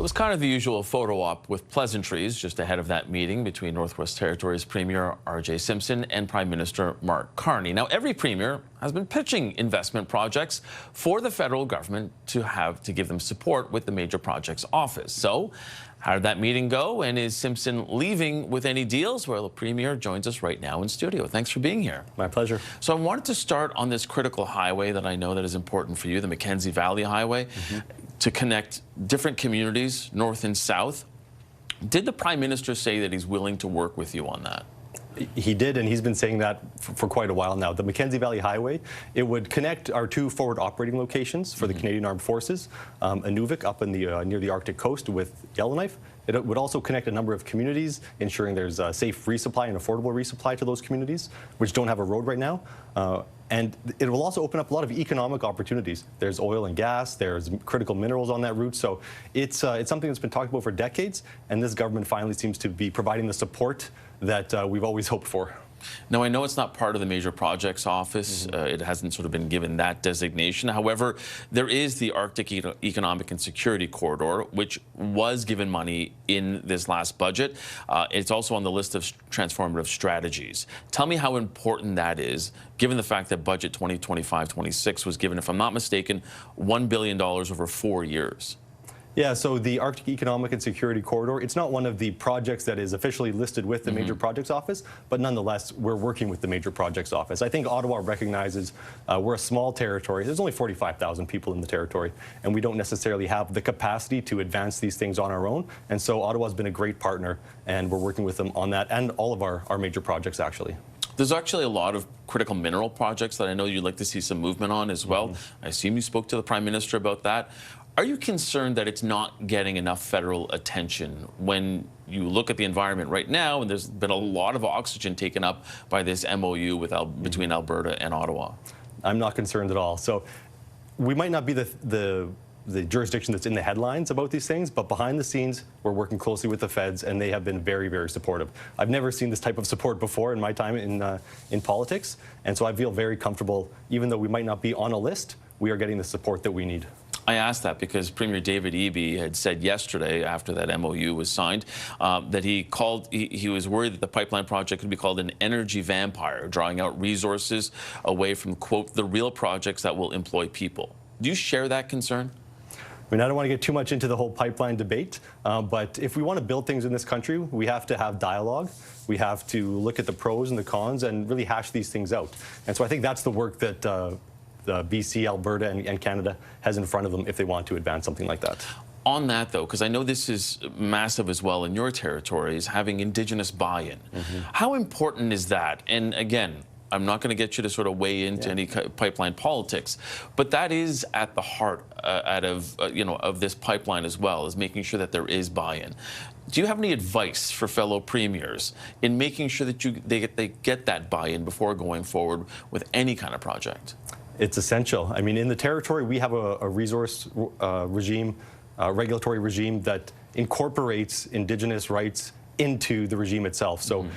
was kind of the usual photo op with pleasantries just ahead of that meeting between Northwest Territories Premier R.J. Simpson and Prime Minister Mark Carney. Now, every premier has been pitching investment projects for the federal government to give them support with the Major Projects Office. So, how did that meeting go, and is Simpson leaving with any deals? Well, the Premier joins us right now in studio. Thanks for being here. My pleasure. So I wanted to start on this critical highway that I know that is important for you, the Mackenzie Valley Highway, to connect different communities, north and south. Did the Prime Minister say that he's willing to work with you on that? He did, and he's been saying that for quite a while now. The Mackenzie Valley Highway, it would connect our two forward operating locations for the Canadian Armed Forces, N.W.T up in the near the Arctic coast with Yellowknife. It would also connect a number of communities, ensuring there's a safe resupply and affordable resupply to those communities, which don't have a road right now. And it will also open up a lot of economic opportunities. There's oil and gas, there's critical minerals on that route, so it's something that's been talked about for decades, and this government finally seems to be providing the support that we've always hoped for. Now, I know it's not part of the Major Projects Office. It hasn't sort of been given that designation. However, there is the Arctic Economic and Security Corridor, which was given money in this last budget. It's also on the list of transformative strategies. Tell me how important that is, given the fact that budget 2025-26 was given, if I'm not mistaken, $1 billion over 4 years. Yeah, so the Arctic Economic and Security Corridor, it's not one of the projects that is officially listed with the Major Projects Office, but nonetheless, we're working with the Major Projects Office. I think Ottawa recognizes we're a small territory. There's only 45,000 people in the territory, and we don't necessarily have the capacity to advance these things on our own. And so Ottawa's been a great partner, and we're working with them on that and all of our major projects, actually. There's actually a lot of critical mineral projects that I know you'd like to see some movement on as well. I assume you spoke to the Prime Minister about that. Are you concerned that it's not getting enough federal attention when you look at the environment right now, and there's been a lot of oxygen taken up by this MOU between Alberta and Ottawa? I'm not concerned at all. So we might not be the jurisdiction that's in the headlines about these things, but behind the scenes, we're working closely with the feds, and they have been very, very supportive. I've never seen this type of support before in my time in politics, and so I feel very comfortable. Even though we might not be on a list, we are getting the support that we need. I asked that because Premier David Eby had said yesterday, after that MOU was signed, that he was worried that the pipeline project could be called an energy vampire, drawing out resources away from, quote, the real projects that will employ people. Do you share that concern? I mean, I don't want to get too much into the whole pipeline debate, but if we want to build things in this country, we have to have dialogue. We have to look at the pros and the cons and really hash these things out. And so I think that's the work that BC, Alberta, and Canada has in front of them if they want to advance something like that. On that, though, because I know this is massive as well in your territories, having Indigenous buy-in. How important is that? And again, I'm not going to get you to sort of weigh into any pipeline politics, but that is at the heart of this pipeline as well, is making sure that there is buy-in. Do you have any advice for fellow premiers in making sure that they get that buy-in before going forward with any kind of project? It's essential. I mean, in the territory, we have a resource regime, regulatory regime that incorporates Indigenous rights into the regime itself. So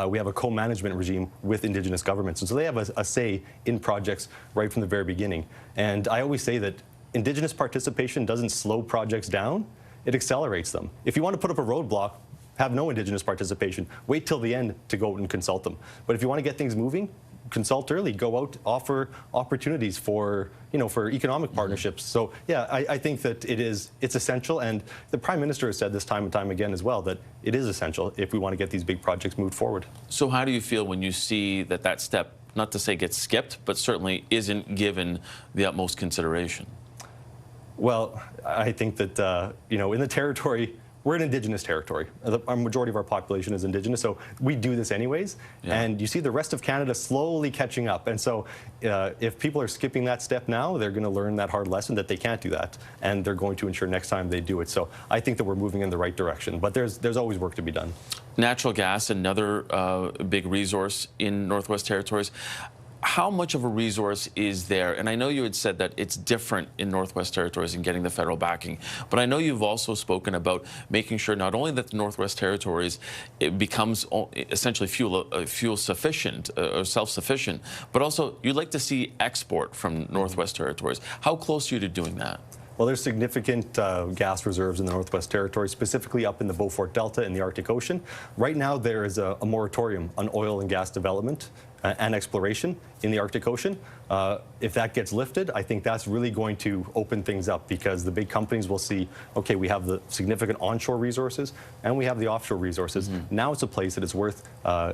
we have a co-management regime with Indigenous governments. And so they have a say in projects right from the very beginning. And I always say that Indigenous participation doesn't slow projects down, it accelerates them. If you want to put up a roadblock, have no Indigenous participation. Wait till the end to go out and consult them. But if you want to get things moving, consult early, go out, offer opportunities for economic partnerships. So yeah, I think that it's essential, and the Prime Minister has said this time and time again as well that it is essential if we want to get these big projects moved forward. So how do you feel when you see that step, not to say gets skipped, but certainly isn't given the utmost consideration? Well, I think that in the territory, we're an Indigenous territory. A majority of our population is Indigenous, so we do this anyways. And you see the rest of Canada slowly catching up. And so if people are skipping that step now, they're going to learn that hard lesson that they can't do that. And they're going to ensure next time they do it. So I think that we're moving in the right direction. But there's always work to be done. Natural gas, another big resource in Northwest Territories. How much of a resource is there? And I know you had said that it's different in Northwest Territories in getting the federal backing, but I know you've also spoken about making sure not only that the Northwest Territories it becomes essentially fuel sufficient or self-sufficient, but also you'd like to see export from Northwest Territories. How close are you to doing that? Well, there's significant gas reserves in the Northwest Territories, specifically up in the Beaufort Delta in the Arctic Ocean. Right now, there is a moratorium on oil and gas development and exploration in the Arctic Ocean. If that gets lifted, I think that's really going to open things up, because the big companies will see, okay, we have the significant onshore resources and we have the offshore resources. Now it's a place that is worth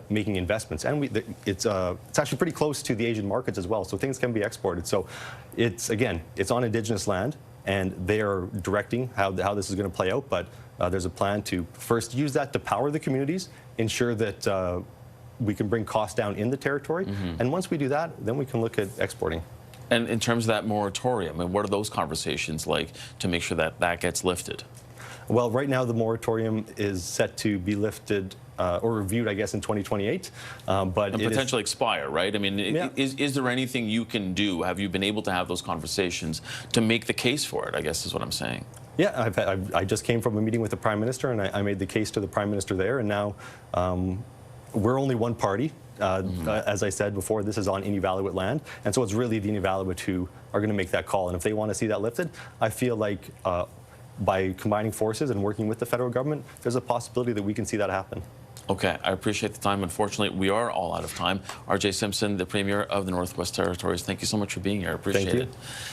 making investments, and it's actually pretty close to the Asian markets as well, so things can be exported. So it's on Indigenous land, and they are directing how this is going to play out, but there's a plan to first use that to power the communities, ensure that we can bring costs down in the territory, and once we do that, then we can look at exporting. And in terms of that moratorium, and what are those conversations like to make sure that that gets lifted? Well, right now the moratorium is set to be lifted or reviewed, I guess, in 2028. But and potentially expire, right? I mean, Yeah. is there anything you can do? Have you been able to have those conversations to make the case for it, I guess is what I'm saying. Yeah, I just came from a meeting with the Prime Minister, and I made the case to the Prime Minister there, and now we're only one party. As I said before, this is on Inuvialuit land, and so it's really the Inuvialuit who are going to make that call. And if they want to see that lifted, I feel like by combining forces and working with the federal government, there's a possibility that we can see that happen. Okay, I appreciate the time. Unfortunately, we are all out of time. R.J. Simpson, the Premier of the Northwest Territories, thank you so much for being here. I appreciate it.